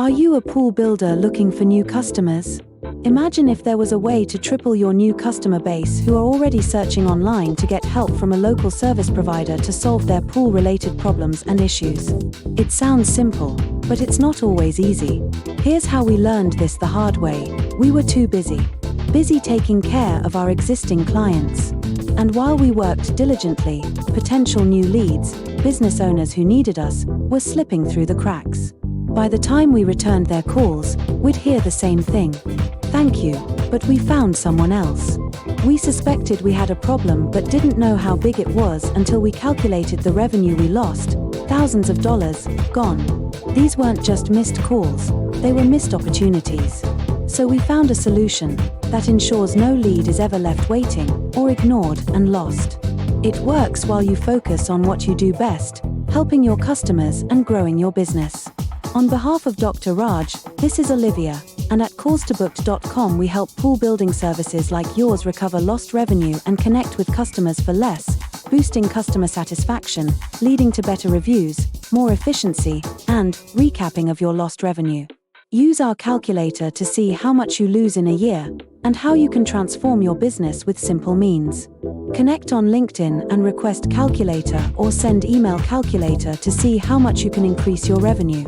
Are you a pool builder looking for new customers? Imagine if there was a way to triple your new customer base who are already searching online to get help from a local service provider to solve their pool-related problems and issues. It sounds simple, but it's not always easy. Here's how we learned this the hard way. We were too busy. Busy taking care of our existing clients. And while we worked diligently, potential new leads, business owners who needed us, were slipping through the cracks. By the time we returned their calls, we'd hear the same thing. Thank you, but we found someone else. We suspected we had a problem but didn't know how big it was until we calculated the revenue we lost. Thousands of dollars, gone. These weren't just missed calls, they were missed opportunities. So we found a solution that ensures no lead is ever left waiting or ignored and lost. It works while you focus on what you do best, helping your customers and growing your business. On behalf of Dr. Raj, this is Olivia, and at callstobooked.com we help pool building services like yours recover lost revenue and connect with customers for less, boosting customer satisfaction, leading to better reviews, more efficiency, and recapping of your lost revenue. Use our calculator to see how much you lose in a year and how you can transform your business with simple means. Connect on LinkedIn and request calculator or send email calculator to see how much you can increase your revenue.